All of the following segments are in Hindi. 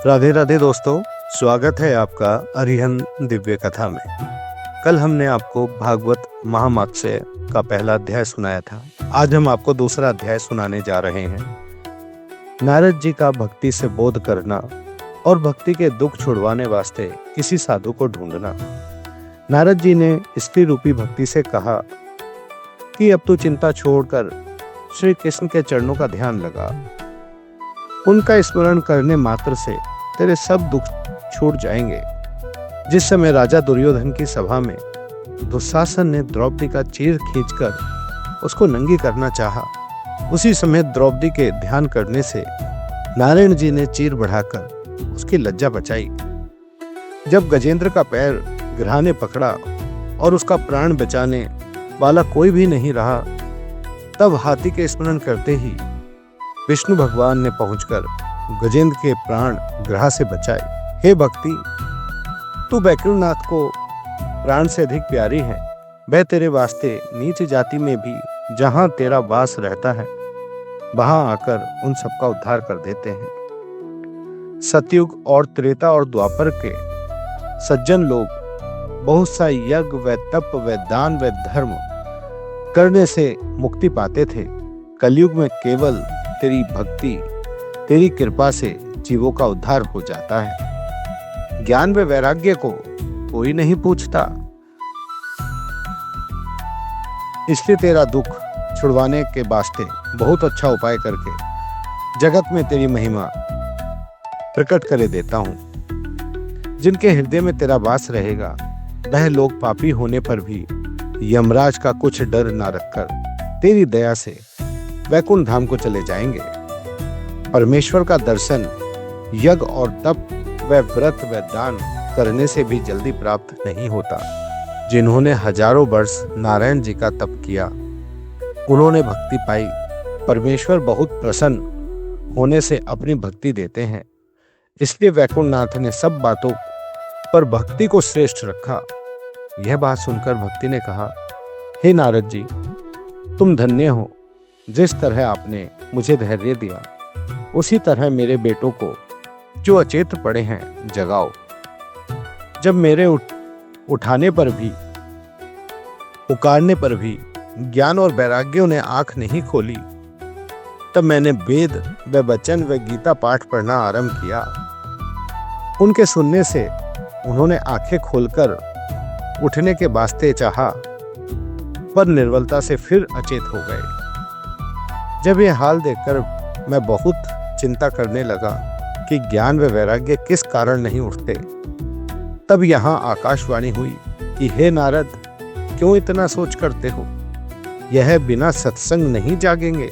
राधे राधे दोस्तों, स्वागत है आपका अरिहंत दिव्य कथा में। कल हमने आपको भागवत महामात्स्य का पहला अध्याय सुनाया था। आज हम आपको दूसरा अध्याय सुनाने जा रहे हैं। नारद जी का भक्ति से बोध करना और भक्ति के दुख छुड़वाने वास्ते किसी साधु को ढूंढना। नारद जी ने स्त्री रूपी भक्ति से कहा कि अब तू चिंता छोड़कर श्री कृष्ण के चरणों का ध्यान लगा। उनका स्मरण करने मात्र से तेरे सब दुख छूट जाएंगे। जिस समय राजा दुर्योधन की सभा में दुशासन ने द्रौपदी का चीर खींचकर उसको नंगी करना चाहा, उसी समय द्रौपदी के ध्यान करने से नारायण जी ने चीर बढ़ाकर उसकी लज्जा बचाई। जब गजेंद्र का पैर गिरहा ने पकड़ा और उसका प्राण बचाने वाला कोई भी नहीं रहा, तब हाथी के स्मरण करते ही विष्णु भगवान ने पहुंचकर गजेंद्र के प्राण गिरहा से बचाए। हे भक्ति, तू बैकुंठनाथ को प्राण से अधिक प्यारी है। वह तेरे वास्ते नीच जाति में भी जहां तेरा वास रहता है, वहां आकर उन सबका उद्धार कर देते हैं। सतयुग और त्रेता और द्वापर के सज्जन लोग बहुत सा यज्ञ व तप व दान व धर्म करने से मुक्ति पाते थे। कलयुग में केवल तेरी भक्ति, तेरी कृपा से जीवों का उद्धार हो जाता है। ज्ञान व वैराग्य को कोई नहीं पूछता, इसलिए तेरा दुख छुड़वाने के वास्ते बहुत अच्छा उपाय करके जगत में तेरी महिमा प्रकट करे देता हूं। जिनके हृदय में तेरा वास रहेगा, वह लोग पापी होने पर भी यमराज का कुछ डर ना रखकर तेरी दया से वैकुंठ धाम को चले जाएंगे। परमेश्वर का दर्शन यज्ञ और तप व व्रत व दान करने से भी जल्दी प्राप्त नहीं होता। जिन्होंने हजारों वर्ष नारायण जी का तप किया, उन्होंने भक्ति पाई। परमेश्वर बहुत प्रसन्न होने से अपनी भक्ति देते हैं, इसलिए वैकुंठनाथ ने सब बातों पर भक्ति को श्रेष्ठ रखा। यह बात सुनकर भक्ति ने कहा, हे नारद जी, तुम धन्य हो। जिस तरह आपने मुझे धैर्य दिया, उसी तरह मेरे बेटों को जो अचेत पड़े हैं जगाओ। जब मेरे उठाने पर भी, पुकारने पर भी ज्ञान और वैराग्यों ने आंख नहीं खोली, तब मैंने वेद व वचन व गीता पाठ पढ़ना आरंभ किया। उनके सुनने से उन्होंने आंखें खोलकर उठने के वास्ते चाहा, पर निर्बलता से फिर अचेत हो गए। जब यह हाल देखकर मैं बहुत चिंता करने लगा कि ज्ञान व वैराग्य किस कारण नहीं उठते, तब यहाँ आकाशवाणी हुई कि हे नारद, क्यों इतना सोच करते हो? यह बिना सत्संग नहीं जागेंगे।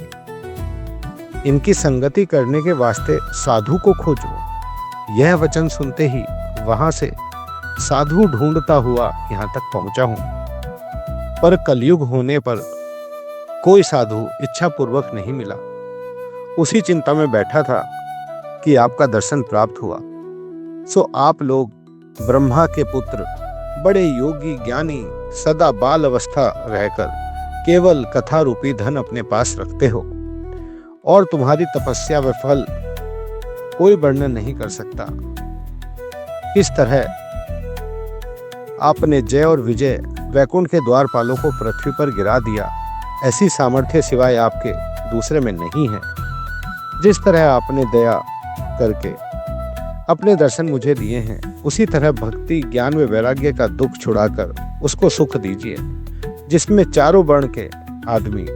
इनकी संगति करने के वास्ते साधु को खोजो। यह वचन सुनते ही वहां से साधु ढूंढता हुआ यहाँ तक पहुंचा हूं, पर कलयुग होने पर कोई साधु इच्छा पूर्वक नहीं मिला। उसी चिंता में बैठा था कि आपका दर्शन प्राप्त हुआ। सो आप लोग ब्रह्मा के पुत्र, बड़े योगी ज्ञानी, सदा बाल अवस्था रहकर केवल कथा रूपी धन अपने पास रखते हो, और तुम्हारी तपस्या व फल कोई वर्णन नहीं कर सकता। किस तरह आपने जय और विजय वैकुंठ के द्वारपालों को पृथ्वी पर गिरा दिया, ऐसी सामर्थ्य सिवाय आपके दूसरे में नहीं है। जिस तरह आपने दया करके अपने दर्शन मुझे दिए हैं, उसी तरह भक्ति, ज्ञान व वैराग्य का दुख छुड़ाकर उसको सुख दीजिए, जिसमें चारों वर्ण के आदमी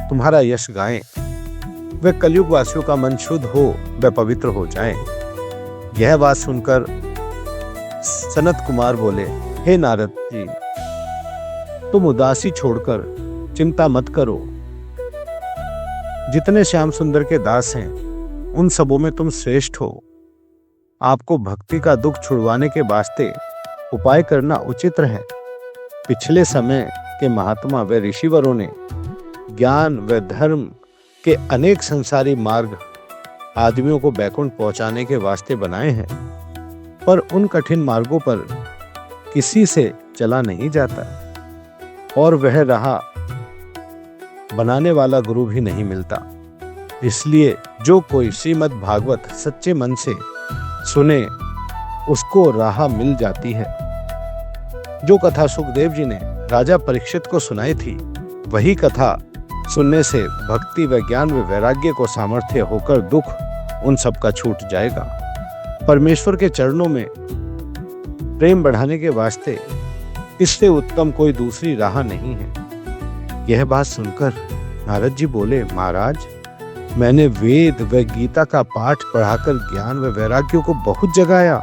तुम्हारा यश गाएं, वे कलयुग वासियों का मन शुद्ध हो, वे पवित्र हो जाएं। यह बात सुनकर सनत कुमार बोले, हे नारद जी, तुम उदासी छोड़कर चिंता मत करो। जितने श्याम सुंदर के दास हैं, उन सबों में तुम श्रेष्ठ हो। आपको भक्ति का दुख छुड़वाने के वास्ते उपाय करना उचित है। पिछले समय के महात्मा व ऋषिवरों ने ज्ञान व धर्म के अनेक संसारी मार्ग आदमियों को बैकुंठ पहुंचाने के वास्ते बनाए हैं, पर उन कठिन मार्गों पर किसी से चला नहीं जाता, और वह राह बनाने वाला गुरु भी नहीं मिलता। इसलिए जो कोई श्रीमद् भागवत सच्चे मन से सुने उसको राह मिल जाती है। जो कथा सुखदेव जी ने राजा परीक्षित को सुनाई थी, वही कथा सुनने से भक्ति व ज्ञान व वैराग्य को सामर्थ्य होकर दुख उन सब का छूट जाएगा। परमेश्वर के चरणों में प्रेम बढ़ाने के वास्ते इससे उत्तम कोई दूसरी राह नहीं है। यह बात सुनकर नारद जी बोले, महाराज, मैंने वेद व गीता का पाठ पढ़ाकर ज्ञान व वैराग्य को बहुत जगाया,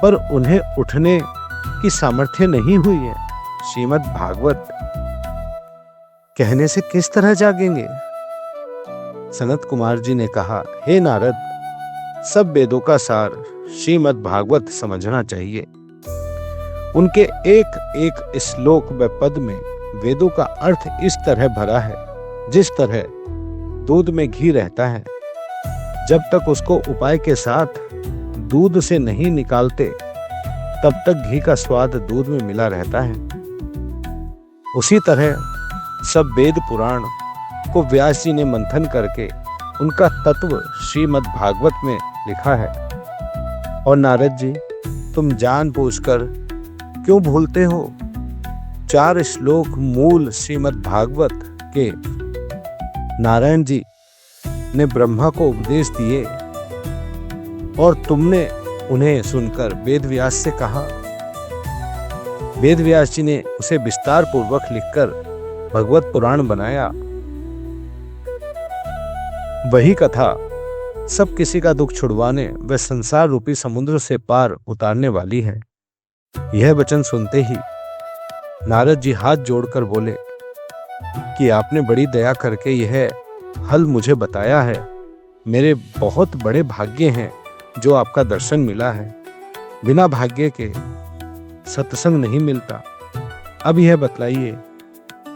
पर उन्हें उठने की सामर्थ्य नहीं हुई है। श्रीमद् भागवत कहने से किस तरह जागेंगे? सनत कुमार जी ने कहा, हे नारद, सब वेदों का सार श्रीमद् भागवत समझना चाहिए। उनके एक एक श्लोक व पद में वेदों का अर्थ इस तरह भरा है, जिस तरह दूध में घी रहता है, जब तक उसको उपाय के साथ दूध से नहीं निकालते तब तक घी का स्वाद दूध में मिला रहता है। उसी तरह सब वेद पुराण को व्यास जी ने मंथन करके उनका तत्व श्रीमद् भागवत में लिखा है। और नारद जी, तुम जानबूझकर क्यों भूलते हो? 4 श्लोक मूल श्रीमद् भागवत के नारायण जी ने ब्रह्मा को उपदेश दिए और तुमने उन्हें सुनकर वेद व्यास से कहा। वेद व्यास जी ने उसे विस्तार पूर्वक लिखकर भगवत पुराण बनाया। वही कथा सब किसी का दुख छुड़वाने व संसार रूपी समुद्र से पार उतारने वाली है। यह वचन सुनते ही नारद जी हाथ जोड़कर बोले कि आपने बड़ी दया करके यह हल मुझे बताया है। मेरे बहुत बड़े भाग्य हैं जो आपका दर्शन मिला है। बिना भाग्य के सत्संग नहीं मिलता। अब यह बतलाइए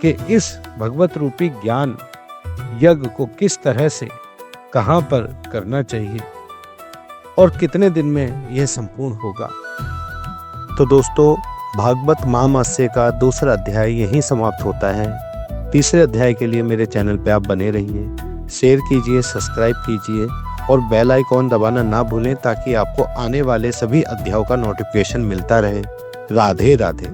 कि इस भगवत रूपी ज्ञान यज्ञ को किस तरह से, कहां पर करना चाहिए और कितने दिन में यह संपूर्ण होगा। तो दोस्तों, भागवत महामास्य का दूसरा अध्याय यहीं समाप्त होता है। तीसरे अध्याय के लिए मेरे चैनल पे आप बने रहिए, शेयर कीजिए, सब्सक्राइब कीजिए और बेल आइकॉन दबाना ना भूलें ताकि आपको आने वाले सभी अध्यायों का नोटिफिकेशन मिलता रहे। राधे राधे।